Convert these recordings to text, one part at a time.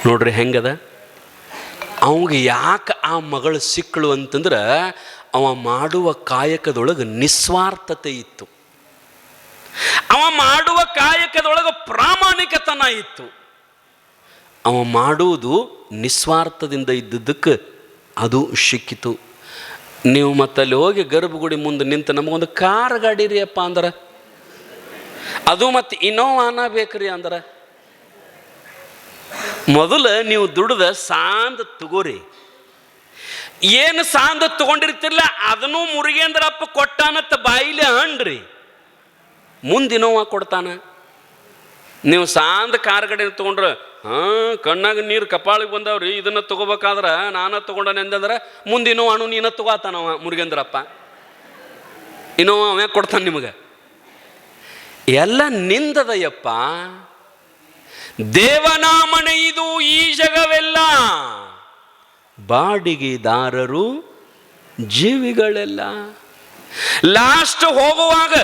ನೋಡ್ರಿ ಹೆಂಗದ. ಅವಂಗೆ ಯಾಕೆ ಆ ಮಗಳು ಸಿಕ್ಕಳು ಅಂತಂದ್ರೆ ಅವ ಮಾಡುವ ಕಾಯಕದೊಳಗೆ ನಿಸ್ವಾರ್ಥತೆ ಇತ್ತು, ಅವ ಮಾಡುವ ಕಾಯಕದೊಳಗೆ ಪ್ರಾಮಾಣಿಕತನ ಇತ್ತು. ಅವ ಮಾಡುವುದು ನಿಸ್ವಾರ್ಥದಿಂದ ಇದ್ದದ್ದಕ್ಕೆ ಅದು ಸಿಕ್ಕಿತು. ನೀವು ಮತ್ತಲ್ಲಿ ಹೋಗಿ ಗರ್ಭಗುಡಿ ಮುಂದೆ ನಿಂತು ನಮಗೊಂದು ಕಾರ್ ಗಾಡಿ ರೀ ಅಪ್ಪ ಅಂದ್ರೆ, ಅದು ಮತ್ತು ಇನೋವಾನ ಬೇಕ್ರಿ ಅಂದ್ರೆ, ಮೊದಲು ನೀವು ದುಡ್ದ ಸಾಂದ್ ತಗೋರಿ. ಏನು ಸಾಂದ್ ತಗೊಂಡಿರ್ತಿರ್ಲ ಅದನ್ನು ಮುರುಗೇಂದ್ರಪ್ಪ ಕೊಟ್ಟಾನತ್ತ ಬಾಯಿಲೆ ಹಣ್ರಿ, ಮುಂದೆ ಇನೋವಾ ಕೊಡ್ತಾನ. ನೀವು ಸಾಂದ್ ಕಾರ್ ಗಾಡಿ ತೊಗೊಂಡ್ರೆ ಕಣ್ಣಾಗ ನೀರು ಕಪಾಳಿಗೆ ಬಂದವ್ರಿ, ಇದನ್ನು ತಗೋಬೇಕಾದ್ರೆ ನಾನು ತಗೊಂಡನೆ ಅಂತಂದ್ರೆ ಮುಂದೆ ಇನೋವಾನು ನೀನ ತಗೋತಾನವ ಮುರುಗೇಂದ್ರಪ್ಪ, ಇನೋವಾ ಅವೇ ಕೊಡ್ತಾನೆ ನಿಮಗೆ. ಎಲ್ಲ ನಿಂದದಯ್ಯಪ್ಪ. ದೇವನಾಮನೆ ಇದು ಈ ಜಗವೆಲ್ಲ, ಬಾಡಿಗೆದಾರರು ಜೀವಿಗಳೆಲ್ಲ. ಲಾಸ್ಟ್ ಹೋಗುವಾಗ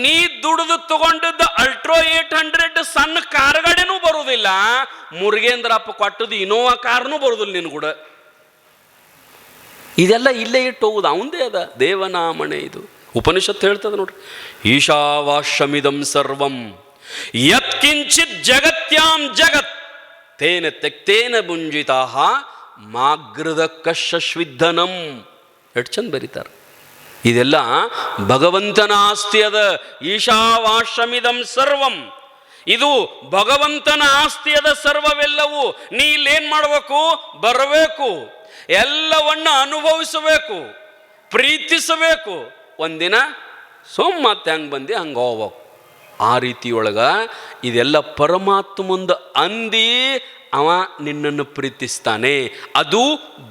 ನೀ ದುಡಿದು ತಗೊಂಡದ್ದು ಅಲ್ಟ್ರೋ 800 ಸಣ್ಣ ಕಾರ್ಗಡೆನೂ ಬರುವುದಿಲ್ಲ, ಮುರುಗೇಂದ್ರಪ್ಪ ಕೊಟ್ಟದ್ದು ಇನೋವಾ ಕಾರ್ನೂ ಬರುವುದಿಲ್ಲ ನಿನ್ ಕೂಡ. ಇದೆಲ್ಲ ಇಲ್ಲೇ ಇಟ್ಟು ಹೋಗುದು ಅವಂದೇ ಅದ ದೇವನಾಮಣೆ. ಇದು ಉಪನಿಷತ್ತು ಹೇಳ್ತದ ನೋಡ್ರಿ, ಈಶಾವಾಶ್ಯಮಿದಂ ಸರ್ವಂ ಯತ್ಕಿಂಚಿತ್ ಜಗತ್ಯಾಂ ಜಗತ್ ತೇನ ತೆಕ್ತೇನ ಮುಂಜಿತಾಹ ಮಾಗ್ರದ ಕಶ್ಶ್ವಿಧನಂ. ಎಷ್ಟು ಚಂದ ಬರೀತಾರೆ. ಇದೆಲ್ಲ ಭಗವಂತನ ಆಸ್ತಿ ಅದ. ಈಶಾವಾಶ್ಯಮಿದಂ ಸರ್ವಂ, ಇದು ಭಗವಂತನ ಆಸ್ತಿ ಅದ ಸರ್ವವೆಲ್ಲವೂ. ನೀ ಇಲ್ಲೇನು ಮಾಡಬೇಕು? ಬರಬೇಕು, ಎಲ್ಲವನ್ನ ಅನುಭವಿಸಬೇಕು, ಪ್ರೀತಿಸಬೇಕು. ಒಂದಿನ ಮತ್ತೆ ಹೆಂಗೆ ಬಂದು ಹಂಗೆ ಹೋಗ್ಬೇಕು. ಆ ರೀತಿಯೊಳಗ ಇದೆಲ್ಲ ಪರಮಾತ್ಮಂದು ಅಂದಿ ಅವ ನಿನ್ನನ್ನು ಪ್ರೀತಿಸ್ತಾನೆ, ಅದು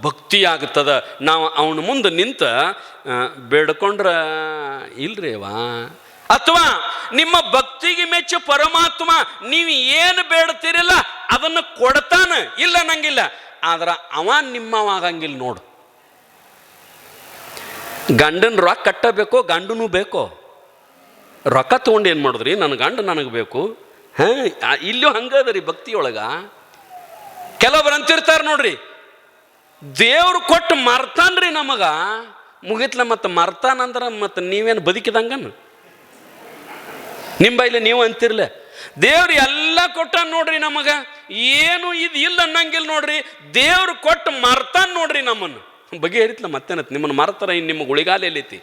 ಭಕ್ತಿಯಾಗುತ್ತದ. ನಾವು ಅವನ ಮುಂದೆ ನಿಂತ ಬೇಡ್ಕೊಂಡ್ರ ಇಲ್ರಿ ಅವ, ಅಥವಾ ನಿಮ್ಮ ಭಕ್ತಿಗೆ ಮೆಚ್ಚು ಪರಮಾತ್ಮ ನೀವು ಏನು ಬೇಡ್ತೀರಲ್ಲ ಅದನ್ನು ಕೊಡ್ತಾನ, ಇಲ್ಲ ನಂಗಿಲ್ಲ. ಆದ್ರೆ ಅವ ನಿಮ್ಮವಾಗಂಗಿಲ್ಲ ನೋಡು. ಗಂಡನ ರೊಕ್ಕ ಕಟ್ಟಬೇಕೋ, ಗಂಡನೂ ಬೇಕೋ. ರೊಕ್ಕ ತೊಗೊಂಡು ಏನು ಮಾಡಿದ್ರಿ, ನನ್ನ ಗಂಡ ನನಗೆ ಬೇಕು. ಇಲ್ಲೂ ಹಂಗದ ರೀ ಭಕ್ತಿಯೊಳಗ. ಕೆಲವೊಬ್ರು ಅಂತಿರ್ತಾರೆ ನೋಡ್ರಿ, ದೇವ್ರು ಕೊಟ್ಟು ಮರ್ತಾನ್ರಿ ನಮಗ, ಮುಗಿತ್ಲ ಮತ್ತು ಮರ್ತಾನಂದ್ರೆ ಮತ್ತು ನೀವೇನು ಬದುಕಿದಂಗನು? ನಿಮ್ಮ ಬೈಲಿ ನೀವು ಅಂತಿರ್ಲ, ದೇವ್ರು ಎಲ್ಲ ಕೊಟ್ಟಾನ ನೋಡ್ರಿ ನಮಗ, ಏನು ಇದು ಇಲ್ಲ ಅನ್ನಂಗಿಲ್ಲ ನೋಡ್ರಿ, ದೇವ್ರು ಕೊಟ್ಟು ಮರ್ತಾನ ನೋಡ್ರಿ ನಮ್ಮನ್ನು. ಬಗೆಹರಿತ್ಲ ಮತ್ತೇನತ್, ನಿಮ್ಮನ್ನು ಮರ್ತಾರ ಇನ್ನು ನಿಮ್ಮ ಉಳಿಗಾಲ ಎಲ್ಲೈತಿ?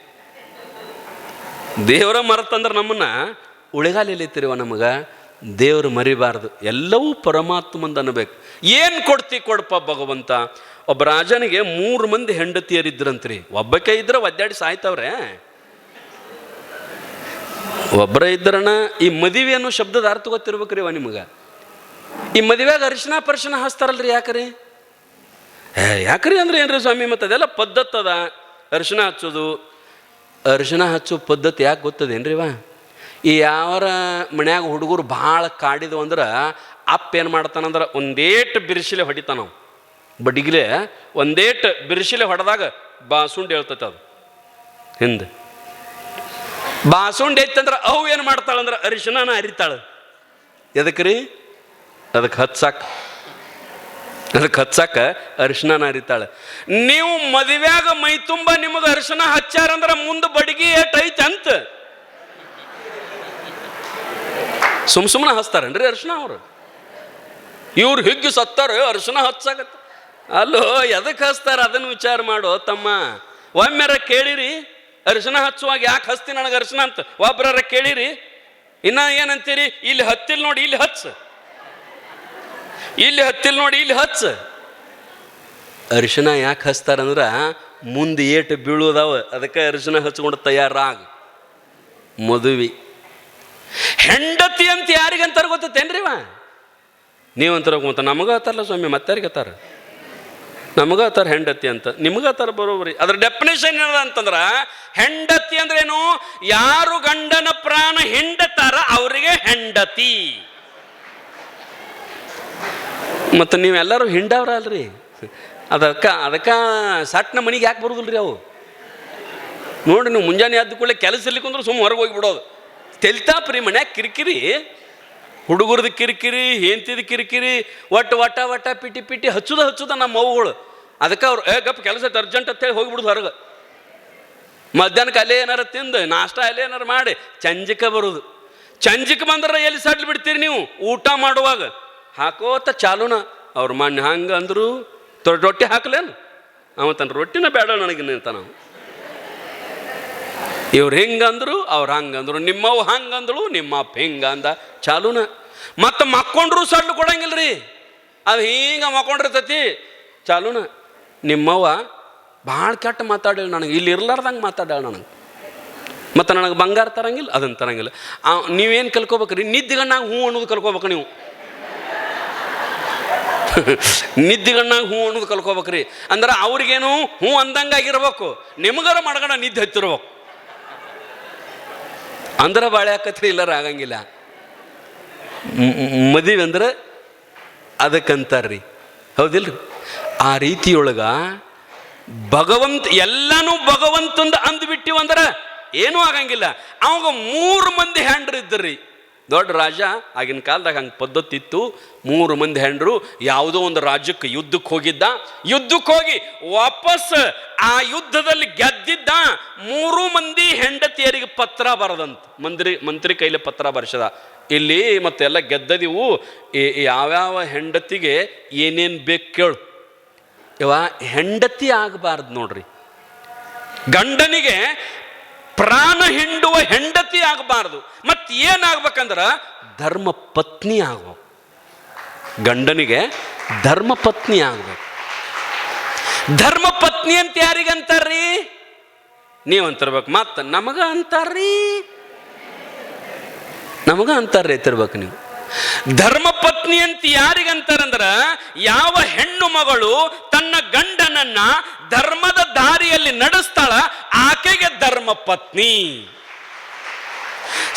ದೇವರ ಮರತಂದ್ರೆ ನಮ್ಮನ್ನ ಉಳಿಗಾಲ ಎಲ್ಲೈತಿರಿವ ನಮಗೆ. ದೇವರು ಮರಿಬಾರ್ದು, ಎಲ್ಲವೂ ಪರಮಾತ್ಮಂದು ಅನ್ನಬೇಕು. ಏನು ಕೊಡ್ತಿ ಕೊಡಪ್ಪ ಭಗವಂತ. ಒಬ್ಬ ರಾಜನಿಗೆ 3 ಮಂದಿ ಹೆಂಡತಿಯರಿದ್ರಂತ್ರಿ. ಒಬ್ಬಕ್ಕೆ ಇದ್ರೆ ಒದ್ದಾಡಿ ಸಾಯ್ತವ್ರೆ, ಒಬ್ಬರ ಇದ್ರನ. ಈ ಮದುವೆ ಅನ್ನೋ ಶಬ್ದದ ಅರ್ಥ ಗೊತ್ತಿರ್ಬೇಕ್ರಿ ಅವ ನಿಮಗೆ. ಈ ಮದುವೆಯಾಗ ಅರಿಶಿನ ಪರ್ಶಿನ ಹಚ್ತಾರಲ್ರಿ, ಯಾಕ್ರಿ? ಯಾಕ್ರಿ ಅಂದ್ರೆ ಏನ್ರಿ ಸ್ವಾಮಿ, ಮತ್ತು ಅದೆಲ್ಲ ಪದ್ಧತಿ ಅದ ಅರಿಶಿನ ಹಚ್ಚೋದು. ಅರಿಶಿನ ಹಚ್ಚೋ ಪದ್ಧತಿ ಯಾಕೆ ಗೊತ್ತದೇನ್ರಿವ? ಈ ಯಾವರ ಮನ್ಯಾಗ ಹುಡುಗರು ಭಾಳ ಕಾಡಿದ್ವು ಅಂದ್ರೆ ಅಪ್ಪ ಏನು ಮಾಡ್ತಾನಂದ್ರೆ ಒಂದೇಟು ಬಿರ್ಸಿಲೆ ಹೊಡಿತಾನವು, ಬಡಿಗಿಲೆ ಒಂದೇಟು ಬಿರ್ಸಿಲೆ ಹೊಡೆದಾಗ ಬಾಸುಂಡಿ ಹೇಳ್ತೈತೆ ಅದು ಹಿಂದೆ. ಬಾಸುಂಡಿ ಐತಂದ್ರೆ ಅವು ಏನು ಮಾಡ್ತಾಳಂದ್ರೆ ಅರಿಶಿನ ಅರಿತಾಳೆ. ಎದಕ್ಕೆ ರೀ? ಅದಕ್ಕೆ ಹಚ್ಚಾಕ ಅರಿಶಿನ ಅರಿತಾಳೆ. ನೀವು ಮದುವೆಯಾಗ ಮೈ ತುಂಬ ನಿಮಗೆ ಅರಿಶಿನ ಹಚ್ಚಾರಂದ್ರೆ ಮುಂದೆ ಬಡಿಗೆ ಏಟೈತೆ ಅಂತ ಸುಮ್ಮನೆ ಹಚ್ತಾರನ್ರಿ ಅರಿಶಿನ ಅವರು. ಇವ್ರು ಹಿಗ್ಗಿ ಸತ್ತಾರ ಅರಿಶಿನ ಹಚ್ಚಾಕತ್ತ. ಅಲ್ಲೋ ಎದಕ್ಕೆ ಹಚ್ತಾರ ಅದನ್ನು ವಿಚಾರ ಮಾಡೋ ತಮ್ಮ. ಒಮ್ಮೆರ ಕೇಳಿರಿ, ಅರಿಶಿನ ಹಚ್ಚುವಾಗ ಯಾಕೆ ಹಚ್ತಿ ನನಗೆ ಅರಿಶಿನ ಅಂತ ಒಬ್ಬರ ಕೇಳಿರಿ. ಇನ್ನ ಏನಂತೀರಿ, ಇಲ್ಲಿ ಹತ್ತಿಲ್ ನೋಡಿ ಇಲ್ಲಿ ಹಚ್ಚ, ಇಲ್ಲಿ ಹತ್ತಿಲ್ ನೋಡಿ ಇಲ್ಲಿ ಹಚ್ಚ. ಅರಿಶಿನ ಯಾಕೆ ಹಚ್ತಾರಂದ್ರೆ ಮುಂದೆ ಏಟು ಬೀಳುವುದಾವ, ಅದಕ್ಕೆ ಅರಿಶಿನ ಹಚ್ಕೊಂಡು ತಯಾರಾಗ. ಮದುವೆ ಹೆಂಡತಿ ಅಂತ ಯಾರಿಗಂತಾರ ಗೊತ್ತೇನ್ರಿವ? ನೀವಂತಾರ ಗೊತ್ತ, ನಮಗ ಹತ್ತಾರಲ್ಲ ಸ್ವಾಮಿ, ಮತ್ತಾರಿಗತ್ತಾರ? ನಮಗ ಹತ್ತಾರ ಹೆಂಡತಿ ಅಂತ, ನಿಮಗ ಹತ್ತಾರ ಬರೋಬ್ರಿ. ಅದ್ರ ಡೆಫಿನೇಷನ್ ಏನದ ಅಂತಂದ್ರ, ಹೆಂಡತಿ ಅಂದ್ರೆ ಏನು? ಯಾರು ಗಂಡನ ಪ್ರಾಣ ಹಿಂಡತಾರ ಅವರಿಗೆ ಹೆಂಡತಿ. ಮತ್ತು ನೀವೆಲ್ಲರೂ ಹಿಂಡವ್ರ ಅಲ್ರಿ, ಅದಕ್ಕೆ ಸಟ್ನ ಮನೆಗೆ ಯಾಕೆ ಬರೋದಿಲ್ರಿ ಅವು? ನೋಡಿ, ನೀವು ಮುಂಜಾನೆ ಎದ್ದು ಕೂಡಲೇ ಕೆಲಸ ಇರ್ಲಿಕ್ಕಂದ್ರೆ ಸುಮ್ಮನೆ ಹೊರಗೆ ಹೋಗಿಬಿಡೋದು. ತೆಲ್ತಾಪ್ರಿ ಮನ್ಯಾಗ ಕಿರಿಕಿರಿ. ಹುಡುಗರದ ಕಿರಿಕಿರಿ, ಹೆಂತಿದ ಕಿರಿಕಿರಿ, ವಟ ವಟ ಪಿಟಿ ಪಿಟಿ ಹಚ್ಚುದ ನಮ್ಮ ಅವುಗಳು. ಅದಕ್ಕೆ ಅವ್ರು ಗಪ್ ಕೆಲಸ ಅರ್ಜೆಂಟ್ ಅಂತೇಳಿ ಹೋಗಿಬಿಡುದು ಹೊರಗೆ. ಮಧ್ಯಾಹ್ನಕ್ಕೆ ಅಲ್ಲೇ ಏನಾರು ತಿಂದು ನಾಷ್ಟ ಅಲ್ಲೇ ಏನಾರು ಮಾಡಿ ಚಂಜಿಕ ಬರೋದು. ಚಂಜಿಕ ಬಂದ್ರೆ ಎಲ್ಲಿ ಸಡ್ಲು ಬಿಡ್ತೀರಿ ನೀವು? ಊಟ ಮಾಡುವಾಗ ಹಾಕೋತ ಚಾಲೂನ. ಅವ್ರು ಮಣ್ಣು ಹಂಗೆ ಅಂದರು, ರೊಟ್ಟಿ ಹಾಕ್ಲೇನು? ಅವತ್ತನ ರೊಟ್ಟಿನ ಬೇಡ ನನಗೆ ನಿಂತ. ನಾವು ಇವ್ರು ಹಿಂಗಂದ್ರು, ಅವ್ರು ಹಂಗಂದ್ರು, ನಿಮ್ಮವ್ ಹಂಗಂದಳು, ನಿಮ್ಮ ಅಪ್ಪ ಹಿಂಗ ಅಂದ, ಚಾಲೂನ. ಮತ್ತು ಮಕ್ಕೊಂಡ್ರು ಸಡ್ಲು ಕೊಡಂಗಿಲ್ಲ ರೀ. ಅದು ಹಿಂಗೆ ಮಕ್ಕೊಂಡಿರ್ತತಿ, ಚಾಲೂನ. ನಿಮ್ಮವ್ವ ಭಾಳ ಕೆಟ್ಟ ಮಾತಾಡೇಳಿ ನನಗೆ, ಇಲ್ಲಿ ಇರ್ಲಾರ್ದಂಗೆ ಮಾತಾಡೇಳ ನನಗೆ. ಮತ್ತು ನನಗೆ ಬಂಗಾರ ತರಂಗಿಲ್ಲ, ಅದನ್ನು ತರಂಗಿಲ್ಲ. ನೀವೇನು ಕಲ್ಕೋಬೇಕ್ರಿ? ನಿದ್ದಿಗಣ್ಣಾಗ ಹ್ಞೂ ಅನ್ನೋದು ಕಲ್ಕೋಬೇಕು ನೀವು. ನಿದ್ದಿಗಣ್ಣಾಗ ಹ್ಞೂ ಅನ್ನೋದು ಕಲ್ಕೋಬೇಕ್ರಿ. ಅಂದ್ರೆ ಅವ್ರಿಗೇನು ಹ್ಞೂ ಅಂದಂಗಾಗಿರ್ಬೇಕು, ನಿಮಗಾರ ಮಾಡ್ಗಣ ನಿದ್ದೆ ಹತ್ತಿರ್ಬೇಕು. ಅಂದ್ರೆ ಬಾಳೆ ಹಾಕತ್ರಿ, ಇಲ್ಲರ ಆಗಂಗಿಲ್ಲ. ಮದುವೆ ಅಂದ್ರೆ ಅದಕ್ಕಂತಾರ್ರಿ, ಹೌದಿಲ್ರಿ? ಆ ರೀತಿಯೊಳಗ ಭಗವಂತ ಎಲ್ಲನೂ ಭಗವಂತಂದು ಅಂದ್ಬಿಟ್ಟಿವಂದ್ರೆ ಏನೂ ಆಗಂಗಿಲ್ಲ. ಅವಾಗ 3 ಮಂದಿ ಹೆಂಡ್ರು ಇದ್ದರ್ರಿ. ದೊಡ್ಡ ರಾಜ, ಆಗಿನ ಕಾಲದಾಗ ಹಂಗೆ ಪದ್ಧತಿ ಇತ್ತು. 3 ಮಂದಿ ಹೆಂಡ್ರು. ಯಾವುದೋ ಒಂದು ರಾಜ್ಯಕ್ಕೆ ಯುದ್ಧಕ್ಕೆ ಹೋಗಿದ್ದ. ಯುದ್ಧಕ್ಕೆ ಹೋಗಿ ವಾಪಸ್ ಆ ಯುದ್ಧದಲ್ಲಿ ಗೆದ್ದಿದ್ದ 3 ಮಂದಿ ಹೆಂಡತಿಯರಿಗೆ ಪತ್ರ ಬರದಂತ. ಮಂತ್ರಿ ಕೈಲಿ ಪತ್ರ ಬರ್ಸದ. ಇಲ್ಲಿ ಮತ್ತೆಲ್ಲ ಗೆದ್ದದಿವು, ಯಾವ್ಯಾವ ಹೆಂಡತಿಗೆ ಏನೇನು ಬೇಕು ಕೇಳು. ಹೆಂಡತಿ ಆಗಬಾರ್ದು ನೋಡ್ರಿ. ಗಂಡನಿಗೆ ಪ್ರಾಣ ಹಿಂಡುವ ಹೆಂಡತಿ ಆಗಬಾರ್ದು. ಮತ್ತೆ ಏನಾಗ್ಬೇಕಂದ್ರೆ ಧರ್ಮ ಪತ್ನಿ ಆಗ್ಬೇಕು. ಗಂಡನಿಗೆ ಧರ್ಮ ಪತ್ನಿ ಆಗ್ಬೇಕು. ಧರ್ಮ ಪತ್ನಿ ಅಂತ ಯಾರಿಗಂತಾರ್ರಿ? ನೀವಂತಿರ್ಬೇಕು. ಮತ್ತೆ ನಮಗ ಅಂತಾರ್ರಿ, ನಮಗ ಅಂತಾರ್ರಿ ತಿರ್ಬೇಕು ನೀವು. ಧರ್ಮ ಪತ್ನಿ ಅಂತ ಯಾರಿಗಂತಾರಂದ್ರ, ಯಾವ ಹೆಣ್ಣು ಮಗಳು ತನ್ನ ಗಂಡನನ್ನ ಧರ್ಮದ ದಾರಿಯಲ್ಲಿ ನಡೆಸ್ತಾಳ ಆಕೆಗೆ ಧರ್ಮ ಪತ್ನಿ.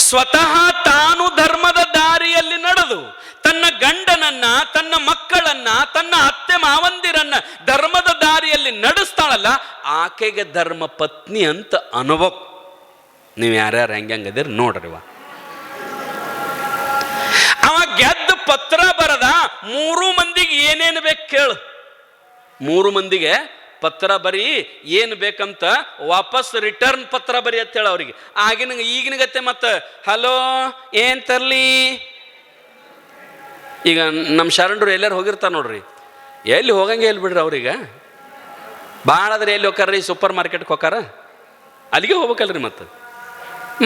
ಸ್ವತಃ ತಾನು ಧರ್ಮದ ದಾರಿಯಲ್ಲಿ ನಡೆದು ತನ್ನ ಗಂಡನನ್ನ, ತನ್ನ ಮಕ್ಕಳನ್ನ, ತನ್ನ ಅತ್ತೆ ಮಾವಂದಿರನ್ನ ಧರ್ಮದ ದಾರಿಯಲ್ಲಿ ನಡೆಸ್ತಾಳಲ್ಲ ಆಕೆಗೆ ಧರ್ಮ ಪತ್ನಿ ಅಂತ ಅನ್ಬೇಕು. ನೀವು ಯಾರ್ಯಾರು ಹೆಂಗದಿರಿ ನೋಡ್ರಿವ. ಅವ ಗೆದ್ದ ಪತ್ರ ಬರದ 3 ಮಂದಿಗೆ ಏನೇನು ಬೇಕು ಕೇಳು. 3 ಮಂದಿಗೆ ಪತ್ರ ಬರೀ ಏನು ಬೇಕಂತ ವಾಪಸ್ ರಿಟರ್ನ್ ಪತ್ರ ಬರಿ ಅಂತ ಹೇಳ ಅವ್ರಿಗೆ. ಈಗಿನಗತ್ತೆ ಮತ್ತೆ ಹಲೋ ಏನ್ ತರ್ಲಿ? ಈಗ ನಮ್ಮ ಶರಣರು ಎಲ್ಲರೂ ಹೋಗಿರ್ತಾರೆ ನೋಡ್ರಿ, ಎಲ್ಲಿ ಹೋಗಂಗೆ ಎಲ್ಲಿ ಬಿಡ್ರಿ ಅವ್ರಿಗೆ. ಭಾಳ ಆದ್ರೆ ಎಲ್ಲಿ ಹೋಗ್ತಾರ್ರಿ? ಸೂಪರ್ ಮಾರ್ಕೆಟ್ಗೆ ಹೋಗಾರ, ಅಲ್ಲಿಗೆ ಹೋಗ್ಬೇಕಲ್ರಿ.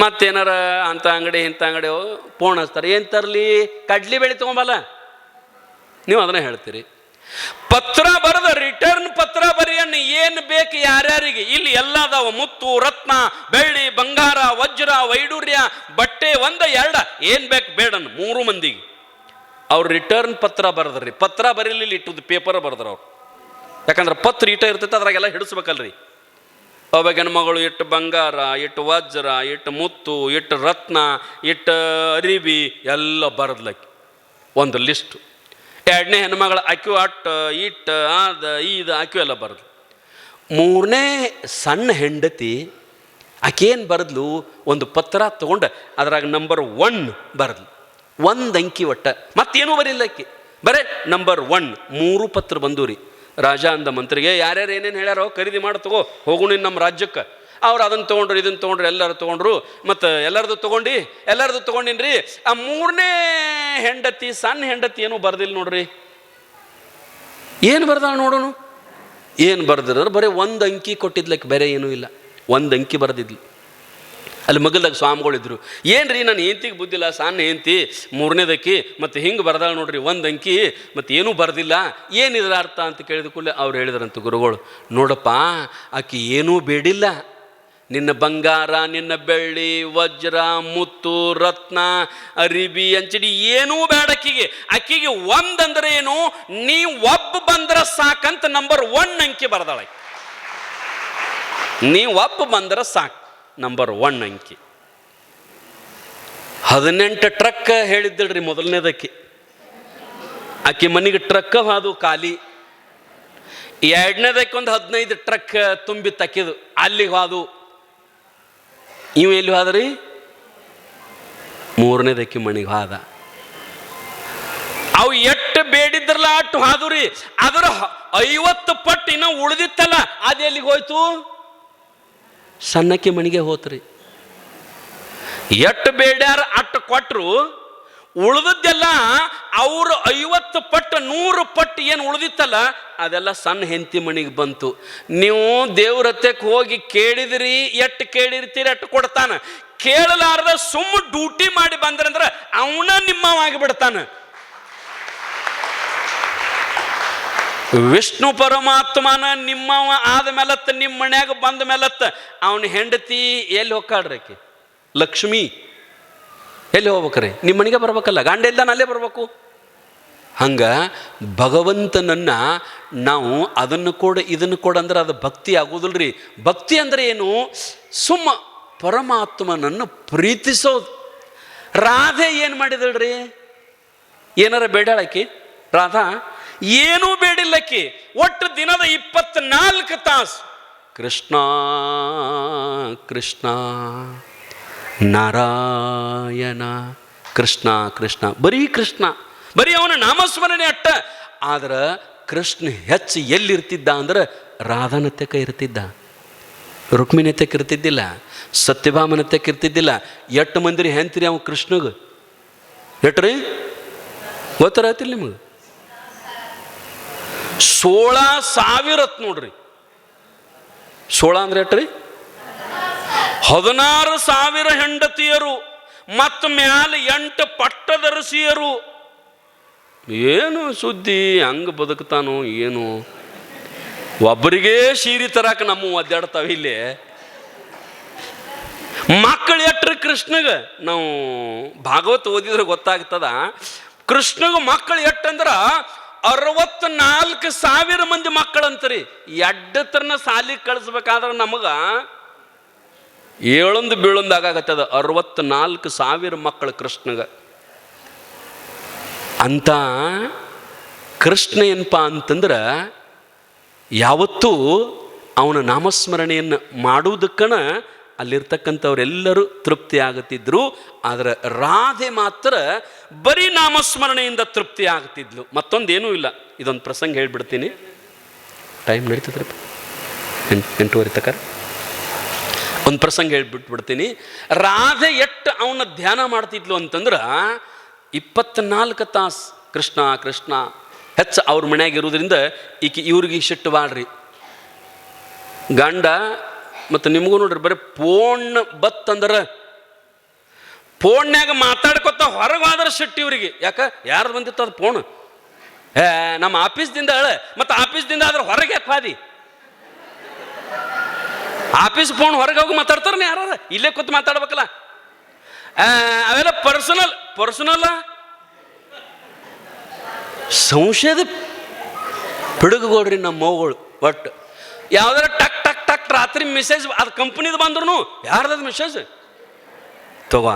ಮತ್ತೇನಾರ ಅಂಥ ಅಂಗಡಿ ಇಂಥ ಅಂಗಡಿ ಫೋನ್ ಹಚ್ತಾರೆ, ಏನು ತರಲಿ? ಕಡ್ಲಿ ಬೇಳೆ ತೊಗೊಂಬಲ್ಲ. ನೀವು ಅದನ್ನ ಹೇಳ್ತೀರಿ. ಪತ್ರ ಬರೆದ ರಿಟರ್ನ್ ಪತ್ರ ಬರೆಯನ್ನು ಏನು ಬೇಕು ಯಾರ್ಯಾರಿಗೆ? ಇಲ್ಲಿ ಎಲ್ಲ ಅದಾವ. ಮುತ್ತು, ರತ್ನ, ಬೆಳ್ಳಿ, ಬಂಗಾರ, ವಜ್ರ, ವೈಡೂರ್ಯ, ಬಟ್ಟೆ 1 2 ಏನು ಬೇಕು ಬೇಡನ್ 3 ಮಂದಿಗೆ. ಅವ್ರು ರಿಟರ್ನ್ ಪತ್ರ ಬರೆದ್ರಿ. ಪತ್ರ ಬರೀಲಿಲ್ಲ, ಇಟ್ಟುದು ಪೇಪರ್ ಬರೆದ್ರ ಅವ್ರು. ಯಾಕಂದ್ರೆ ಪತ್ರ ಇಟ್ಟ ಇರ್ತೈತೆ, ಅದ್ರಾಗೆಲ್ಲ ಹಿಡಿಸ್ಬೇಕಲ್ರಿ. ಒಬ್ಬ ಹೆಣ್ಮಗಳು ಇಟ್ಟು ಬಂಗಾರ, ಇಟ್ಟು ವಜ್ರ, ಇಟ್ಟು ಮುತ್ತು, ಇಟ್ಟು ರತ್ನ, ಇಟ್ಟು ಅರಿಬಿ ಎಲ್ಲ ಬರದ್ಲಕ್ಕಿ ಒಂದು ಲಿಸ್ಟು. 2ನೇ ಹೆಣ್ಮಗಳು ಅಕ್ಯು ಅಟ್ಟು ಇಟ್ಟು ಅದು ಇದು ಅಕ್ಯು ಎಲ್ಲ ಬರದ್ಲು. 3ನೇ ಸಣ್ಣ ಹೆಂಡತಿ ಆಕೇನು ಬರದ್ಲು? ಒಂದು ಪತ್ರ ತಗೊಂಡು ಅದ್ರಾಗ ನಂಬರ್ 1 ಬರದ್ಲು. 1 ಅಂಕಿ ಒಟ್ಟ, ಮತ್ತೇನೂ ಬರಿಲ್ಲ ಅಕ್ಕಿ, ಬರೇ ನಂಬರ್ 1. 3 ಪತ್ರ ಬಂದು ರೀ. ರಾಜ ಅಂದ ಮಂತ್ರಿಗೆ, ಯಾರ್ಯಾರು ಏನೇನು ಹೇಳ್ಯಾರೋ ಖರೀದಿ ಮಾಡಿ ತಗೋ, ಹೋಗುಣ ನಮ್ಮ ರಾಜ್ಯಕ್ಕೆ. ಅವ್ರು ಅದನ್ನು ತೊಗೊಂಡ್ರು, ಇದನ್ನು ತೊಗೊಂಡ್ರು, ಎಲ್ಲರೂ ತೊಗೊಂಡ್ರು. ಮತ್ತು ಎಲ್ಲರದು ತೊಗೊಂಡಿನ್ರಿ. ಆ 3ನೇ ಹೆಂಡತಿ, ಸಣ್ಣ ಹೆಂಡತಿ ಏನೂ ಬರ್ದಿಲ್ಲ ನೋಡ್ರಿ. ಏನು ಬರ್ದಾಳ ನೋಡೋಣ? ಏನು ಬರ್ದಿರೋರು ಬರೀ 1 ಅಂಕಿ ಕೊಟ್ಟಿದ್ಲಕ್ಕೆ, ಬೇರೆ ಏನೂ ಇಲ್ಲ. 1 ಅಂಕಿ ಬರ್ದಿದ್ಲು. ಅಲ್ಲಿ ಮಗಲ್ದಾಗ ಸ್ವಾಮಿಗಳಿದ್ರು. ಏನ್ರಿ ನನ್ನ ಹೆಂಡ್ತಿಗೆ ಬುದ್ಧಿಲ್ಲ, ಸಣ್ಣ ಹೆಂಡ್ತಿ 3ನೇದಕ್ಕಿ, ಮತ್ತು ಹಿಂಗೆ ಬರ್ದಾಳ ನೋಡ್ರಿ 1 ಅಂಕಿ, ಮತ್ತು ಏನೂ ಬರ್ದಿಲ್ಲ, ಏನಿದ್ರ ಅರ್ಥ ಅಂತ ಕೇಳಿದ ಕೂಡಲೇ ಅವ್ರು ಹೇಳಿದ್ರಂತ ಗುರುಗಳು, ನೋಡಪ್ಪ ಆಕಿ ಏನೂ ಬೇಡಿಲ್ಲ. ನಿನ್ನ ಬಂಗಾರ, ನಿನ್ನ ಬೆಳ್ಳಿ, ವಜ್ರ, ಮುತ್ತು, ರತ್ನ, ಅರಿಬಿ, ಅಂಚಡಿ ಏನೂ ಬೇಡ ಅಕ್ಕಿಗೆ. ಅಕ್ಕಿಗೆ 1 ಅಂದ್ರೆ ಏನು? ನೀ ಒಬ್ಬ ಬಂದ್ರೆ ಸಾಕಂತ ನಂಬರ್ 1 ಅಂಕಿ ಬರ್ದಾಳ. ನೀ ಒಬ್ಬ ಬಂದ್ರೆ ಸಾಕು, ನಂಬರ್ 1 ಅಂಕಿ. 18 ಟ್ರಕ್ ಹೇಳಿದ್ದಳ್ರಿ ಮೊದಲನೇದಕ್ಕೆ. ಆಕೆ ಮನೆಗೆ ಟ್ರಕ್ ಹಾದು ಖಾಲಿ. 2ನೇದಕ್ಕೆ ಒಂದು 15 ಟ್ರಕ್ ತುಂಬಿ ತಕ್ಕಿದು, ಅಲ್ಲಿಗೆ ಹಾದು. ಇವು ಎಲ್ಲಿ ಹೋದ್ರಿ? 3ನೇದಕ್ಕೆ ಮನೆಗೆ ಹಾದ. ಅವು ಎಷ್ಟು ಬೇಡಿದ್ರಲ್ಲ ಅಟ್ಟು ಹಾದುರಿ, ಅದರ 50 ಪಟ್ಟು ಇನ್ನ ಉಳಿದಿತ್ತಲ್ಲ, ಅದು ಎಲ್ಲಿಗೆ ಹೋಯ್ತು? ಸಣ್ಣಕ್ಕೆ ಮಣಿಗೆ ಹೋತ್ರಿ. ಎಷ್ಟು ಬೇಡ್ಯಾರ ಅಟ್ಟು ಕೊಟ್ಟರು, ಉಳಿದದ್ದೆಲ್ಲ ಅವರು 50 ಪಟ್ಟು 100 ಪಟ್ಟು ಏನು ಉಳಿದಿತ್ತಲ್ಲ ಅದೆಲ್ಲ ಸಣ್ಣ ಹೆಂಡತಿ ಮಣಿಗೆ ಬಂತು. ನೀವು ದೇವ್ರ ಹತ್ತಕ್ಕೆ ಹೋಗಿ ಕೇಳಿದ್ರಿ, ಎಷ್ಟು ಕೇಳಿರ್ತೀರಿ ಅಟ್ಟು ಕೊಡ್ತಾನ. ಕೇಳಲಾರ್ದ ಸುಮ್ಮ ಡ್ಯೂಟಿ ಮಾಡಿ ಬಂದ್ರಂದ್ರೆ ಅವನ ನಿಮ್ಮವಾಗಿ ಬಿಡ್ತಾನ. ವಿಷ್ಣು ಪರಮಾತ್ಮನ ನಿಮ್ಮವ ಆದ ಮೇಲತ್ತ, ನಿಮ್ಮ ಮನ್ಯಾಗ ಬಂದ ಮೇಲತ್ತ ಅವನ ಹೆಂಡತಿ ಎಲ್ಲಿ ಹೋಗ್ಕಾಡ್ರಿ? ಆಕಿ ಲಕ್ಷ್ಮಿ ಎಲ್ಲಿ ಹೋಗ್ಬೇಕ್ರಿ? ನಿಮ್ಮ ಮನೆಗೆ ಬರ್ಬೇಕಲ್ಲ, ಗಂಡ ಇಲ್ದಾನ ಅಲ್ಲೇ ಬರ್ಬೇಕು. ಹಂಗ ಭಗವಂತನನ್ನ ನಾವು ಅದನ್ನು ಕೊಡ ಇದನ್ನು ಕೊಡ ಅಂದ್ರೆ ಅದು ಭಕ್ತಿ ಆಗೋದಿಲ್ರಿ. ಭಕ್ತಿ ಅಂದ್ರೆ ಏನು? ಸುಮ್ಮ ಪರಮಾತ್ಮನನ್ನು ಪ್ರೀತಿಸೋದು. ರಾಧೆ ಏನು ಮಾಡಿದಳ್ರಿ? ಏನಾರ ಬೇಡಾಳಕಿ ರಾಧಾ? ಏನೂ ಬೇಡಿಲ್ಲಕ್ಕಿ. ಒಟ್ಟು ದಿನದ 24 ತಾಸು ಕೃಷ್ಣ ಕೃಷ್ಣ ನಾರಾಯಣ ಕೃಷ್ಣ ಕೃಷ್ಣ, ಬರೀ ಕೃಷ್ಣ, ಬರೀ ಅವನ ನಾಮಸ್ಮರಣೆ ಅಟ್ಟ. ಆದ್ರೆ ಕೃಷ್ಣ ಹೆಚ್ಚು ಎಲ್ಲಿರ್ತಿದ್ದ ಅಂದ್ರೆ ರಾಧಾನತ್ಯಕ್ಕೆ ಇರ್ತಿದ್ದ, ರುಕ್ಮಿಣತ್ಯಕ್ಕೆ ಇರ್ತಿದ್ದಿಲ್ಲ, ಸತ್ಯಭಾಮನತ್ಯಕ್ಕೆ ಇರ್ತಿದ್ದಿಲ್ಲ. 8 ಮಂದಿರಿ ಹೆಂತಿರಿ ಅವ ಕೃಷ್ಣಗೆ? ಎಟ್ರಿ ಗೊತ್ತಾರತಿಲ್ಲ ನಿಮಗೆ? 16,000 ನೋಡ್ರಿ. 16 ಅಂದ್ರೆ ಎಟ್ರಿ? 16,000 ಹೆಂಡತಿಯರು ಮತ್ತು ಮ್ಯಾಲ 8 ಪಟ್ಟದರಸಿಯರು. ಏನು ಸುದ್ದಿ? ಹಂಗ ಬದುಕ್ತಾನೋ ಏನು? ಒಬ್ಬರಿಗೇ ಸೀರೆ ತರಾಕ ನಮ್ಮ ಒದ್ದಾಡ್ತಾವ ಇಲ್ಲಿ. ಮಕ್ಕಳು ಎಟ್ರಿ ಕೃಷ್ಣಗ? ನಾವು ಭಾಗವತ ಓದಿದ್ರೆ ಗೊತ್ತಾಗ್ತದ. ಕೃಷ್ಣಗ ಮಕ್ಕಳು ಎಟ್ಟಂದ್ರ 64,000 ಮಂದಿ ಮಕ್ಕಳಂತರಿ. ಎಡ್ಡತ್ರನ ಸಾಲಿಗೆ ಕಳಿಸ್ಬೇಕಾದ್ರೆ ನಮಗ ಏಳೊಂದು ಬೀಳೊಂದು ಆಗಾಗತ್ತದ. 64,000 ಮಕ್ಕಳು ಕೃಷ್ಣಗ. ಅಂತ ಕೃಷ್ಣ ಏನಪ್ಪ ಅಂತಂದ್ರೆ ಯಾವತ್ತೂ ಅವನ ನಾಮಸ್ಮರಣೆಯನ್ನು ಮಾಡುವುದಕ್ಕನ ಅಲ್ಲಿರ್ತಕ್ಕಂಥವರೆಲ್ಲರೂ ತೃಪ್ತಿ ಆಗುತ್ತಿದ್ರು. ಆದರೆ ರಾಧೆ ಮಾತ್ರ ಬರೀ ನಾಮಸ್ಮರಣೆಯಿಂದ ತೃಪ್ತಿ ಆಗ್ತಿದ್ಲು, ಮತ್ತೊಂದೇನೂ ಇಲ್ಲ. ಇದೊಂದು ಪ್ರಸಂಗ ಹೇಳ್ಬಿಡ್ತೀನಿ. ಟೈಮ್ ನಡೀತದ್ರಿ, 8:30 ತಕ ಒಂದು ಪ್ರಸಂಗ ಹೇಳ್ಬಿಟ್ಬಿಡ್ತೀನಿ. ರಾಧೆ ಎಷ್ಟು ಅವನ ಧ್ಯಾನ ಮಾಡ್ತಿದ್ಲು ಅಂತಂದ್ರೆ 24 ತಾಸು ಕೃಷ್ಣ ಕೃಷ್ಣ. ಹೆಚ್ಚು ಅವ್ರ ಮನ್ಯಾಗ ಇರೋದ್ರಿಂದ ಇವ್ರಿಗೆ ಸಿಟ್ಟು ಬಾಳ್ರಿ. ಗಂಡ ಮತ್ತು ನಿಮಗೂ ನೋಡ್ರಿ, ಬರೀ ಫೋನ್ ಬತ್ತಂದ್ರೆ ಫೋನ್ಯಾಗ ಮಾತಾಡ್ಕೊತ ಹೊರಗೆ ಹೋದ್ರೆ ಸಿಟ್ಟು ಇವ್ರಿಗೆ. ಯಾಕೆ? ಯಾರ್ದು ಬಂದಿತ್ತು ಅದು ಫೋನ್? ನಮ್ಮ ಆಫೀಸ್ದಿಂದ ಮತ್ತು ಆಫೀಸ್ದಿಂದ ಆದ್ರೆ ಹೊರಗೆ ಯಾಕೆ ಹಾದಿ? ಆಫೀಸ್ ಫೋನ್ ಹೊರಗೆ ಹೋಗಿ ಮಾತಾಡ್ತಾರ ಯಾರು? ಇಲ್ಲೇ ಕೂತು ಮಾತಾಡ್ಬೇಕಲ್ಲ. ಅವೆಲ್ಲ ಪರ್ಸನಲ್ ಸಂಶಯದ ಪಿಡುಗುಗೋಡ್ರಿ ನಮ್ಮ ಮೌಗಳು. ಒಟ್ಟು ಯಾವ್ದಾರ ಟಕ್ ಟಕ್ ಟಕ್ ರಾತ್ರಿ ಮೆಸೇಜ್, ಅದು ಕಂಪ್ನಿದು ಬಂದ್ರು ಯಾರ್ದದು ಮೆಸೇಜ್ ತಗೋ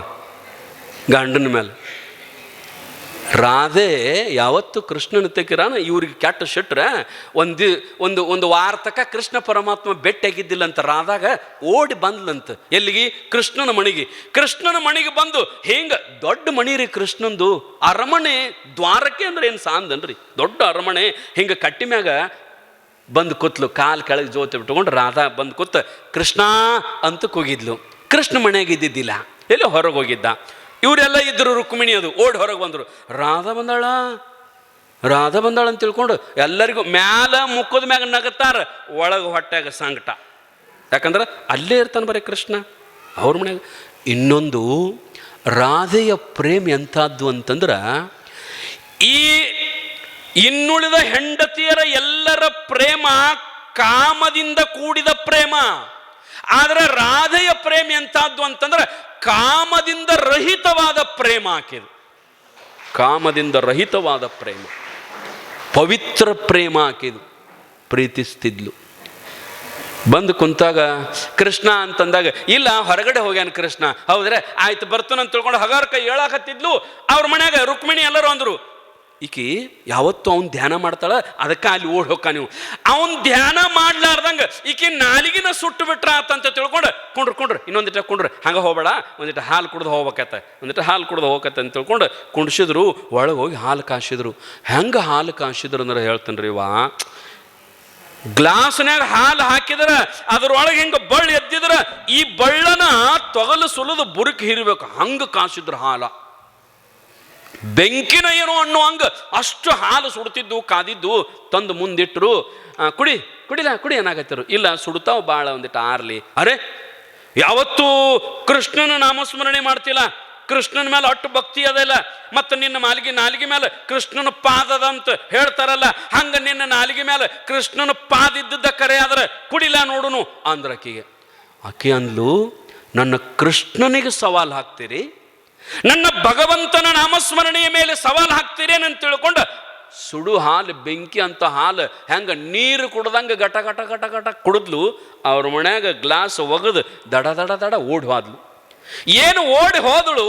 ಗಂಡನ ಮೇಲೆ. ರಾಧೆ ಯಾವತ್ತು ಕೃಷ್ಣನ ತೆಗಿರಾನ ಇವ್ರಿಗೆ ಕೆಟ್ಟ ಸಿಟ್ರೆ ಒಂದು ವಾರ ತಕ ಕೃಷ್ಣ ಪರಮಾತ್ಮ ಭೇಟಿಯಾಗಿದ್ದಿಲ್ಲ ಅಂತ ರಾಧಾಗ ಓಡಿ ಬಂದ್ಲಂತ. ಎಲ್ಲಿಗೆ? ಕೃಷ್ಣನ ಮಣಿಗೆ. ಕೃಷ್ಣನ ಮಣಿಗೆ ಬಂದು ಹಿಂಗೆ ದೊಡ್ಡ ಮಣಿ ರೀ ಕೃಷ್ಣಂದು, ಅರಮನೆ. ದ್ವಾರಕೆ ಅಂದ್ರೆ ಏನು ಸಾಂದನ್ರಿ, ದೊಡ್ಡ ಅರಮನೆ. ಹಿಂಗೆ ಕಟ್ಟಿ ಮ್ಯಾಗ ಬಂದು ಕೂತ್ಲು, ಕಾಲು ಕೆಳಗೆ ಜೋತಿ ಬಿಟ್ಕೊಂಡು ರಾಧಾ ಬಂದು ಕೂತ್ ಕೃಷ್ಣ ಅಂತ ಕೂಗಿದ್ಲು. ಕೃಷ್ಣ ಮನೆಯಾಗ ಇದ್ದಿದ್ದಿಲ್ಲ, ಎಲ್ಲಿ ಹೊರಗೆ ಹೋಗಿದ್ದ. ಇವರೆಲ್ಲ ಇದ್ರು, ರುಕ್ಮಿಣಿ ಅದು ಓಡಿ ಹೊರಗೆ ಬಂದರು. ರಾಧಾ ಬಂದಾಳ ಅಂತ ತಿಳ್ಕೊಂಡು ಎಲ್ಲರಿಗೂ ಮ್ಯಾಲ ಮುಖದ ಮ್ಯಾಗ ನಗತಾರ, ಒಳಗೆ ಹೊಟ್ಯಾಗ ಸಂಕಟ. ಯಾಕಂದ್ರೆ ಅಲ್ಲೇ ಇರ್ತಾನೆ ಬರೀ ಕೃಷ್ಣ ಅವ್ರ ಮನ್ಯಾಗ. ಇನ್ನೊಂದು ರಾಧೆಯ ಪ್ರೇಮ ಎಂಥದ್ದು ಅಂತಂದ್ರೆ, ಈ ಇನ್ನುಳಿದ ಹೆಂಡತಿಯರ ಎಲ್ಲರ ಪ್ರೇಮ ಕಾಮದಿಂದ ಕೂಡಿದ ಪ್ರೇಮ. ಆದರೆ ರಾಧೆಯ ಪ್ರೇಮ ಎಂಥದ್ದು ಅಂತಂದ್ರೆ ಕಾಮದಿಂದ ರಹಿತವಾದ ಪ್ರೇಮ. ಆಕೆದು ಕಾಮದಿಂದ ರಹಿತವಾದ ಪ್ರೇಮ, ಪವಿತ್ರ ಪ್ರೇಮ. ಆಕೆದು ಪ್ರೀತಿಸ್ತಿದ್ಲು. ಬಂದು ಕುಂತಾಗ ಕೃಷ್ಣ ಅಂತಂದಾಗ, ಇಲ್ಲ ಹೊರಗಡೆ ಹೋಗ್ಯಾನ ಕೃಷ್ಣ. ಹೌದ್ರೆ ಆಯ್ತು ಬರ್ತಾನಂತ ತಿಳ್ಕೊಂಡು ಹಗಾರ ಕೈ ಹೇಳಾಕತ್ತಿದ್ಲು. ಅವ್ರ ಮನ್ಯಾಗ ರುಕ್ಮಿಣಿ ಎಲ್ಲರೂ ಅಂದರು, ಈಕಿ ಯಾವತ್ತು ಅವ್ನು ಧ್ಯಾನ ಮಾಡ್ತಾಳ, ಅದಕ್ಕೆ ಅಲ್ಲಿ ಓಡಿ ಹೋಗ್ಕ ನೀವು. ಅವನ್ ಧ್ಯಾನ ಮಾಡ್ಲಾರ್ದಂಗೆ ಈಕಿ ನಾಲಿಗಿನ ಸುಟ್ಟು ಬಿಟ್ರ ಆತಂತ ತಿಳ್ಕೊಂಡು ಕೊಂಡ್ರಿ ಇನ್ನೊಂದಿಟ ಕೊಂಡ್ರಿ, ಹಂಗೆ ಹೋಗ್ಬೇಡ, ಒಂದಿಟ ಹಾಲು ಕುಡ್ದು ಹೋಗ್ಬೇಕತ್ತ, ಒಂದಿಟ ಹಾಲು ಕುಡ್ದು ಹೋಗತ್ತೆ ಅಂತ ತಿಳ್ಕೊಂಡು ಕುಣಿಸಿದ್ರು. ಒಳಗೆ ಹೋಗಿ ಹಾಲು ಕಾಸಿದ್ರು. ಹೆಂಗೆ ಹಾಲು ಕಾಸಿದ್ರು ಅಂದ್ರೆ ಹೇಳ್ತೇನೆ ರೀ, ವಾ ಗ್ಲಾಸ್ನ್ಯಾಗ ಹಾಲು ಹಾಕಿದ್ರ ಅದ್ರೊಳಗೆ ಹಿಂಗೆ ಬಳ್ಳಿ ಎದ್ದಿದ್ರ ಈ ಬಳ್ಳನ ತೊಗಲು ಸುಲಿದು ಬುರುಕಿ ಹಿರಿಬೇಕು, ಹಂಗೆ ಕಾಸಿದ್ರು ಹಾಲ. ಬೆಂಕಿನ ಏನೋ ಅನ್ನೋ ಹಂಗ ಅಷ್ಟು ಹಾಲು ಸುಡ್ತಿದ್ದು ಕಾದಿದ್ದು ತಂದು ಮುಂದಿಟ್ರು. ಕುಡಿ ಏನಾಗತ್ತಿರು, ಇಲ್ಲ ಸುಡ್ತಾವ್ ಭಾಳ, ಒಂದಿಟ್ಟು ಆರ್ಲಿ. ಅರೆ ಯಾವತ್ತೂ ಕೃಷ್ಣನ ನಾಮಸ್ಮರಣೆ ಮಾಡ್ತಿಲ್ಲ, ಕೃಷ್ಣನ ಮೇಲೆ ಅಟ್ಟು ಭಕ್ತಿ ಅದಲ್ಲ, ಮತ್ತು ನಿನ್ನ ನಾಲಿಗೆ ಮೇಲೆ ಕೃಷ್ಣನ ಪಾದದ ಅಂತ ಹೇಳ್ತಾರಲ್ಲ, ಹಂಗ ನಿನ್ನ ನಾಲಿಗೆ ಮೇಲೆ ಕೃಷ್ಣನ ಪಾದ ಇದ್ದದ್ದ ಕರೆ ಆದ್ರೆ ಕುಡಿಲ್ಲ ನೋಡುನು ಅಂದ್ರ ಆಕೆ ಅಂದ್ಲು, ನನ್ನ ಕೃಷ್ಣನಿಗೆ ಸವಾಲು ಹಾಕ್ತೀರಿ, ನನ್ನ ಭಗವಂತನ ನಾಮಸ್ಮರಣೆಯ ಮೇಲೆ ಸವಾಲು ಹಾಕ್ತೀರೇನಂತ ತಿಳ್ಕೊಂಡು ಸುಡು ಹಾಲು, ಬೆಂಕಿ ಅಂತ ಹಾಲು ಹೆಂಗ ನೀರು ಕುಡ್ದಂಗೆ ಗಟ ಗಟ ಗಟ ಗಟ ಕುಡಿದ್ಲು. ಅವ್ರ ಮನ್ಯಾಗ ಗ್ಲಾಸ್ ಒಗದು ದಡ ದಡ ದಡ ಓಡಿ ಹೋದ್ಲು. ಏನು ಓಡಿ ಹೋದಳು,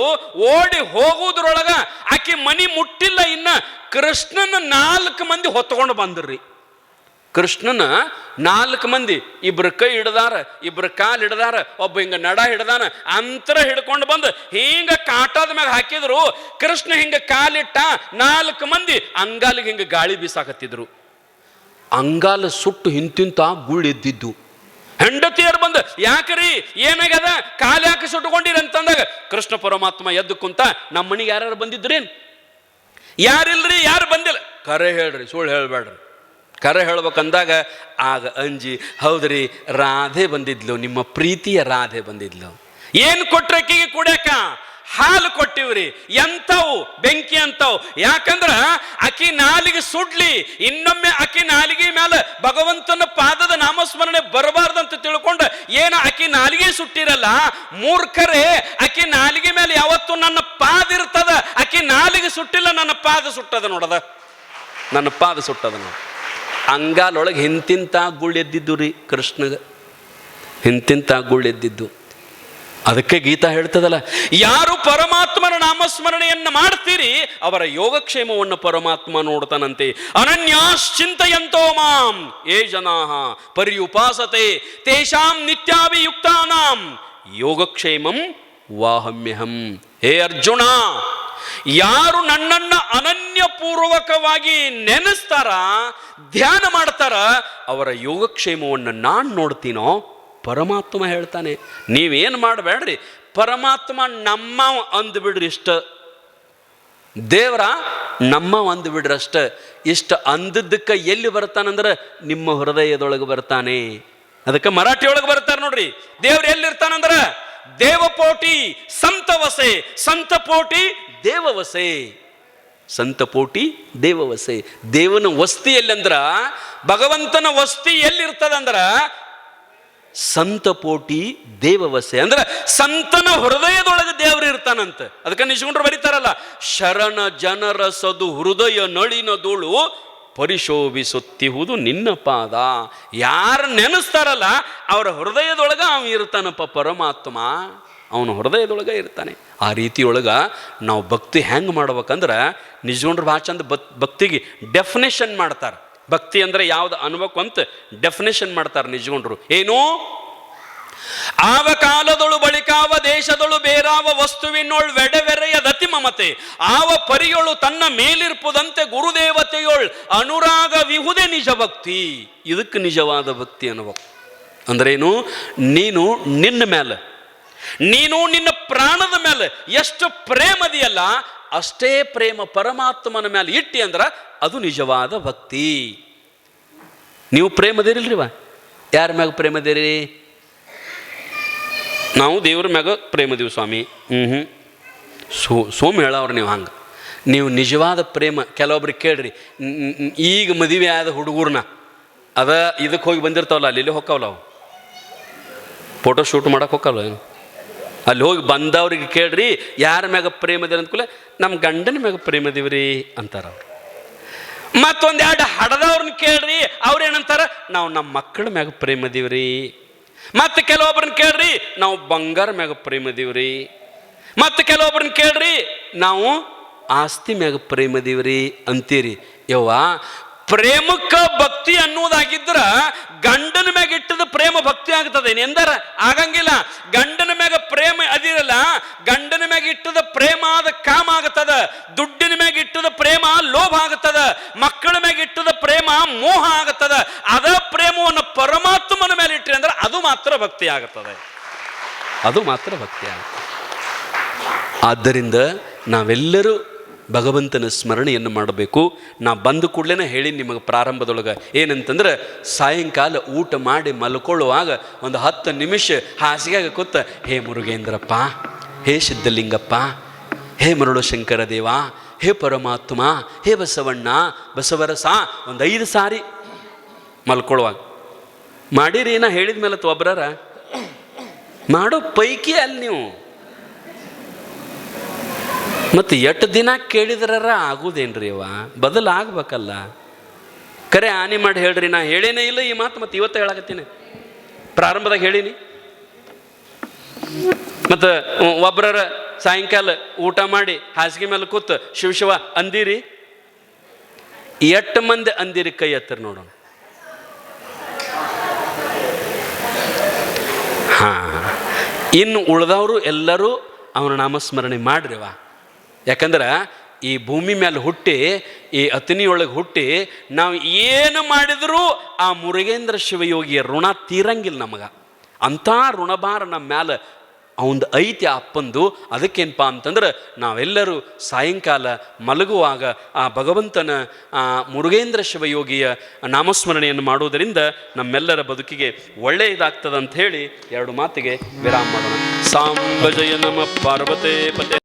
ಓಡಿ ಹೋಗುದ್ರೊಳಗ ಆಕೆ ಮನಿ ಮುಟ್ಟಿಲ್ಲ, ಇನ್ನ ಕೃಷ್ಣನ 4 ಮಂದಿ ಹೊತ್ಕೊಂಡು ಬಂದ್ರಿ. ಕೃಷ್ಣನ 4 ಮಂದಿ, ಇಬ್ರು ಕೈ ಹಿಡ್ದಾರ, ಇಬ್ರು ಕಾಲು ಹಿಡ್ದಾರ, ಒಬ್ಬ ಹಿಂಗ ನಡ ಹಿಡ್ದಾನ, ಅಂತರ ಹಿಡ್ಕೊಂಡು ಬಂದು ಹಿಂಗ ಕಾಟದ ಮ್ಯಾಗ ಹಾಕಿದ್ರು. ಕೃಷ್ಣ ಹಿಂಗ ಕಾಲಿಟ್ಟ, 4 ಮಂದಿ ಅಂಗಾಲಿಗೆ ಹಿಂಗ ಗಾಳಿ ಬೀಸಾಕತ್ತಿದ್ರು. ಅಂಗಾಲ ಸುಟ್ಟು ಹಿಂತಿಂತ ಗುಳ್ಳು ಎದ್ದಿದ್ದು. ಹೆಂಡತಿಯರು ಬಂದು, ಯಾಕ್ರಿ ಏನಾಗ್ಯದ, ಕಾಲು ಯಾಕೆ ಸುಟ್ಟುಕೊಂಡಿರಿ ಅಂತಂದಾಗ ಕೃಷ್ಣ ಪರಮಾತ್ಮ ಎದ್ದು ಕುಂತ, ನಮ್ಮ ಮನೆಗೆ ಯಾರ್ಯಾರು ಬಂದಿದ್ರೇನು? ಯಾರಿಲ್ರಿ, ಯಾರು ಬಂದಿಲ್ಲ. ಕರೆ ಹೇಳ್ರಿ, ಸುಳ್ಳು ಹೇಳ್ಬೇಡ್ರಿ. ಕರೆ ಹೇಳ್ಬೇಕಂದಾಗ ಆಗ ಅಂಜಿ, ಹೌದ್ರಿ ರಾಧೆ ಬಂದಿದ್ಲು, ನಿಮ್ಮ ಪ್ರೀತಿಯ ರಾಧೆ ಬಂದಿದ್ಲು. ಏನು ಕೊಟ್ರೆ ಆಕಿಗೆ ಕುಡ್ಯಾಕ? ಹಾಲು ಕೊಟ್ಟಿವ್ರಿ. ಎಂಥವು? ಬೆಂಕಿ ಅಂತವು. ಯಾಕಂದ್ರ ಆಕಿ ನಾಲಿಗೆ ಸುಡ್ಲಿ, ಇನ್ನೊಮ್ಮೆ ಆಕಿ ನಾಲಿಗೆ ಮೇಲೆ ಭಗವಂತನ ಪಾದದ ನಾಮಸ್ಮರಣೆ ಬರಬಾರ್ದಂತ ತಿಳ್ಕೊಂಡು ಏನು ಆಕಿ ನಾಲಿಗೆ ಸುಟ್ಟಿರಲ್ಲ, ಮೂರ್ಖರೇ, ಆಕಿ ನಾಲಿಗೆ ಮೇಲೆ ಯಾವತ್ತು ನನ್ನ ಪಾದ ಇರ್ತದ, ಆಕಿ ನಾಲಿಗೆ ಸುಟ್ಟಿಲ್ಲ, ನನ್ನ ಪಾದ ಸುಟ್ಟದ ನೋಡದ, ನನ್ನ ಪಾದ ಸುಟ್ಟದ ನೋಡ. ಅಂಗಾಲೊಳಗೆ ಹಿಂತಿಂತ ಗುಳ್ಳೆದ್ದಿದ್ದು ರೀ ಕೃಷ್ಣಗೆ, ಹಿಂತಿಂತ ಗುಳ್ಳೆದ್ದಿದ್ದು. ಅದಕ್ಕೆ ಗೀತಾ ಹೇಳ್ತದಲ್ಲ, ಯಾರು ಪರಮಾತ್ಮನ ನಾಮಸ್ಮರಣೆಯನ್ನು ಮಾಡ್ತೀರಿ ಅವರ ಯೋಗಕ್ಷೇಮವನ್ನು ಪರಮಾತ್ಮ ನೋಡ್ತಾನಂತೆ. ಅನನ್ಯಾಶ್ಚಿಂತಯಂತೋ ಮಾಂ ಯೇ ಜನಾಃ ಪರ್ಯುಪಾಸತೆ ತೇಷಾಂ ನಿತ್ಯಾಭಿಯುಕ್ತಾನಾಂ ಯೋಗಕ್ಷೇಮಂ ವಾಹಮ್ಯಹಂ. ಹೇ ಅರ್ಜುನ, ಯಾರು ನನ್ನನ್ನ ಅನನ್ಯಪೂರ್ವಕವಾಗಿ ನೆನೆಸ್ತಾರ, ಧ್ಯಾನ ಮಾಡ್ತಾರ, ಅವರ ಯೋಗಕ್ಷೇಮವನ್ನು ನಾನು ನೋಡ್ತೀನೋ ಪರಮಾತ್ಮ ಹೇಳ್ತಾನೆ. ನೀವೇನು ಮಾಡಬೇಡ್ರಿ, ಪರಮಾತ್ಮ ನಮ್ಮ ಅಂದ್ಬಿಡ್ರಿ ಇಷ್ಟ, ದೇವರ ನಮ್ಮ ಅಂದ್ಬಿಡ್ರಿ ಅಷ್ಟ. ಇಷ್ಟ ಅಂದದ್ದಕ್ಕೆ ಎಲ್ಲಿ ಬರ್ತಾನಂದ್ರೆ ನಿಮ್ಮ ಹೃದಯದೊಳಗೆ ಬರ್ತಾನೆ. ಅದಕ್ಕೆ ಮರಾಠಿ ಒಳಗೆ ಬರ್ತಾರೆ ನೋಡ್ರಿ, ದೇವ್ರು ಎಲ್ಲಿರ್ತಾನಂದ್ರ ದೇವಪೋಟಿ ಸಂತವಸೆ, ಸಂತಪೋಟಿ ದೇವವಸೆ, ಸಂತಪೋಟಿ ದೇವವಸೆ. ದೇವನ ವಸ್ತಿ ಎಲ್ಲಂದ್ರ, ಭಗವಂತನ ವಸ್ತಿ ಎಲ್ಲಿರ್ತದಂದ್ರ ಸಂತಪೋಟಿ ದೇವವಸೆ, ಅಂದ್ರೆ ಸಂತನ ಹೃದಯದೊಳಗೆ ದೇವರು ಇರ್ತಾನಂತ. ಅದಕ್ಕೆ ನಿಜಗೊಂಡ್ರು ಬರೀತಾರಲ್ಲ, ಶರಣ ಜನರ ಸದು ಹೃದಯ ನಳಿನದೋಳು ಪರಿಶೋಭಿಸುತ್ತಿಹುದು ನಿನ್ನ ಪಾದ. ಯಾರು ನೆನೆಸ್ತಾರಲ್ಲ ಅವರ ಹೃದಯದೊಳಗೆ ಅವನು ಇರ್ತಾನಪ್ಪ ಪರಮಾತ್ಮ, ಅವನ ಹೃದಯದೊಳಗೆ ಇರ್ತಾನೆ. ಆ ರೀತಿಯೊಳಗ ನಾವು ಭಕ್ತಿ ಹೆಂಗೆ ಮಾಡ್ಬೇಕಂದ್ರೆ, ನಿಜಗೊಂಡ್ರು ಭಾಳ ಚಂದ ಭಕ್ತಿಗೆ ಡೆಫಿನೇಷನ್ ಮಾಡ್ತಾರೆ. ಭಕ್ತಿ ಅಂದ್ರೆ ಯಾವ್ದು ಅನ್ಬೇಕು ಅಂತ ಡೆಫಿನೇಷನ್ ಮಾಡ್ತಾರೆ ನಿಜಗೊಂಡ್ರು. ಏನು? ಆವ ಕಾಲದೊಳು ಬಳಿಕಾವ ದೇಶದೊಳು ಬೇರಾವ ವಸ್ತುವಿನೋಳ್ ವೆಡೆವೆರೆಯ ದತಿ ಮಮತೆ, ಆವ ಪರಿಯೊಳು ತನ್ನ ಮೇಲಿರ್ಪುದಂತೆ ಗುರುದೇವತೆಯೋಳ್ ಅನುರಾಗ ವಿಹುದೆ ನಿಜ ಭಕ್ತಿ. ಇದಕ್ಕೆ ನಿಜವಾದ ಭಕ್ತಿ ಅನ್ಬೇಕು. ಅಂದ್ರೇನು? ನೀನು ನಿನ್ನ ಮೇಲೆ, ನೀನು ನಿನ್ನ ಪ್ರಾಣದ ಮೇಲೆ ಎಷ್ಟು ಪ್ರೇಮದಿಯಲ್ಲ ಅಷ್ಟೇ ಪ್ರೇಮ ಪರಮಾತ್ಮನ ಮೇಲೆ ಇಟ್ಟಿ ಅಂದ್ರೆ ಅದು ನಿಜವಾದ ಭಕ್ತಿ. ನೀವು ಪ್ರೇಮದಿರಿಲ್ರಿವ? ಯಾರ ಮ್ಯಾಗ ಪ್ರೇಮದಿರಿ? ನಾವು ದೇವ್ರ ಮ್ಯಾಗ ಪ್ರೇಮದೀವಿ ಸ್ವಾಮಿ. ಸೋಮ್ ಹೇಳವ್ರು ನೀವು ಹಂಗೆ. ನೀವು ನಿಜವಾದ ಪ್ರೇಮ, ಕೆಲವೊಬ್ರಿಗೆ ಕೇಳ್ರಿ, ಈಗ ಮದುವೆ ಆದ ಹುಡುಗರ್ನ ಅದ ಇದಕ್ಕೆ ಹೋಗಿ ಬಂದಿರ್ತಾವಲ್ಲ, ಅಲ್ಲಿ ಹೋಗ್ತಾವಲ್ಲ ಅವು ಫೋಟೋ ಶೂಟ್ ಮಾಡಕ್ಕೆ ಹೋಗಲ್ಲ ಏನು, ಅಲ್ಲಿ ಹೋಗಿ ಬಂದವ್ರಿಗೆ ಕೇಳ್ರಿ ಯಾರ ಮ್ಯಾಗ ಪ್ರೇಮದಿರಿ ಅಂದ್ಕೂಲೆ ನಮ್ಮ ಗಂಡನ ಮ್ಯಾಗ ಪ್ರೇಮದೀವ್ರಿ ಅಂತಾರ ಅವ್ರು. ಮತ್ತೊಂದೆರಡು ಹಡದವ್ರನ್ನ ಕೇಳ್ರಿ, ಅವ್ರೇನಂತಾರ ನಾವು ನಮ್ಮ ಮಕ್ಕಳ ಮ್ಯಾಗ ಪ್ರೇಮದೀವ್ರಿ. ಮತ್ತೆ ಕೆಲವೊಬ್ರನ್ನ ಕೇಳ್ರಿ ನಾವು ಬಂಗಾರ ಮ್ಯಾಗ ಪ್ರೇಮದೀವ್ರಿ. ಮತ್ತೆ ಕೆಲವೊಬ್ರನ್ನ ಕೇಳ್ರಿ ನಾವು ಆಸ್ತಿ ಮ್ಯಾಗ ಪ್ರೇಮದೀವ್ರಿ ಅಂತೀರಿ. ಯವ್ವ, ಪ್ರೇಮಕ್ಕ ಭಕ್ತಿ ಅನ್ನೋದಾಗಿದ್ರ ಗಂಡನ ಮ್ಯಾಗ ಇಟ್ಟದ ಪ್ರೇಮ ಭಕ್ತಿ ಆಗ್ತದೆ ಎಂದಾರ ಆಗಂಗಿಲ್ಲ. ಗಂಡನ ಮ್ಯಾಗ ಪ್ರೇಮ ಅದಿರಲ್ಲ, ಗಂಡನ ಮ್ಯಾಗ ಇಟ್ಟದ ಪ್ರೇಮ ಆದ ಕಾಮ ಆಗತ್ತದ, ದುಡ್ಡಿನ ಮ್ಯಾಗ ಇಟ್ಟದ ಪ್ರೇಮ ಲೋಭ ಆಗತ್ತದ, ಮಕ್ಕಳ ಮ್ಯಾಗ ಇಟ್ಟದ ಪ್ರೇಮ ಮೋಹ ಆಗತ್ತದ. ಅದ ಪ್ರೇಮವನ್ನು ಪರಮಾತ್ಮನ ಮೇಲೆ ಇಟ್ಟರೆ ಅಂದ್ರೆ ಅದು ಮಾತ್ರ ಭಕ್ತಿ ಆಗತ್ತದೆ, ಅದು ಮಾತ್ರ ಭಕ್ತಿ ಆಗುತ್ತೆ. ಆದ್ದರಿಂದ ನಾವೆಲ್ಲರೂ ಭಗವಂತನ ಸ್ಮರಣೆಯನ್ನು ಮಾಡಬೇಕು. ನಾ ಬಂದ ಕೂಡಲೇ ಹೇಳಿ ನಿಮಗೆ ಪ್ರಾರಂಭದೊಳಗೆ ಏನಂತಂದ್ರೆ, ಸಾಯಂಕಾಲ ಊಟ ಮಾಡಿ ಮಲ್ಕೊಳ್ಳುವಾಗ ಒಂದು 10 ನಿಮಿಷ ಹಾಸಿಗೆಗೆ ಕೂತ ಹೇ ಮುರುಗೇಂದ್ರಪ್ಪ, ಹೇ ಸಿದ್ಧಲಿಂಗಪ್ಪ, ಹೇ ಮರುಳು ಶಂಕರ ದೇವ, ಹೇ ಪರಮಾತ್ಮ, ಹೇ ಬಸವಣ್ಣ, ಬಸವರಸ ಒಂದು 5 ಸಾರಿ ಮಲ್ಕೊಳ್ಳುವಾಗ ಮಾಡಿರಿ. ನಾ ಹೇಳಿದ ಮೇಲೆ ಒಬ್ಬರ ಮಾಡೋ ಪೈಕಿ ಅಲ್ಲಿ ನೀವು ಮತ್ತು ಎಷ್ಟು ದಿನ ಕೇಳಿದ್ರಾರ ಆಗುದೇನ್ರಿ ಅವ, ಬದಲಾಗಬೇಕಲ್ಲ. ಕರೆ ಆನಿ ಮಾಡಿ ಹೇಳ್ರಿ. ನಾ ಹೇಳೇನೇ ಇಲ್ಲ ಈ ಮಾತು, ಮತ್ತು ಇವತ್ತು ಹೇಳಕತ್ತೀನಿ. ಪ್ರಾರಂಭದಾಗ ಹೇಳೀನಿ. ಮತ್ತು ಒಬ್ಬರ ಸಾಯಂಕಾಲ ಊಟ ಮಾಡಿ ಹಾಸಿಗೆ ಮೇಲೆ ಕೂತು ಶಿವ ಶಿವ ಅಂದಿರಿ. 8 ಮಂದಿ ಅಂದಿರಿ? ಕೈ ಎತ್ತರಿ ನೋಡೋಣ. ಇನ್ನು ಉಳ್ದವರು ಎಲ್ಲರೂ ಅವನ ನಾಮಸ್ಮರಣೆ ಮಾಡ್ರಿವ. ಯಾಕಂದ್ರೆ ಈ ಭೂಮಿ ಮೇಲೆ ಹುಟ್ಟಿ, ಈ ಅತನಿಯೊಳಗೆ ಹುಟ್ಟಿ ನಾವು ಏನು ಮಾಡಿದರೂ ಆ ಮುರುಗೇಂದ್ರ ಶಿವಯೋಗಿಯ ಋಣ ತೀರಂಗಿಲ್ಲ ನಮಗೆ. ಅಂಥ ಋಣಭಾರ ನಮ್ಮ ಮ್ಯಾಲೆ ಅವಂದು ಐತಿ ಅಪ್ಪಂದು. ಅದಕ್ಕೇನಪ್ಪ ಅಂತಂದ್ರೆ ನಾವೆಲ್ಲರೂ ಸಾಯಂಕಾಲ ಮಲಗುವಾಗ ಆ ಭಗವಂತನ ಮುರುಗೇಂದ್ರ ಶಿವಯೋಗಿಯ ನಾಮಸ್ಮರಣೆಯನ್ನು ಮಾಡುವುದರಿಂದ ನಮ್ಮೆಲ್ಲರ ಬದುಕಿಗೆ ಒಳ್ಳೆಯದಾಗ್ತದೆ ಅಂತ ಹೇಳಿ 2 ಮಾತಿಗೆ ವಿರಾಮ ಮಾಡೋಣ. ಸಾಂಬ ಜಯ ನಮ ಪಾರ್ವತೇ ಪತೆ.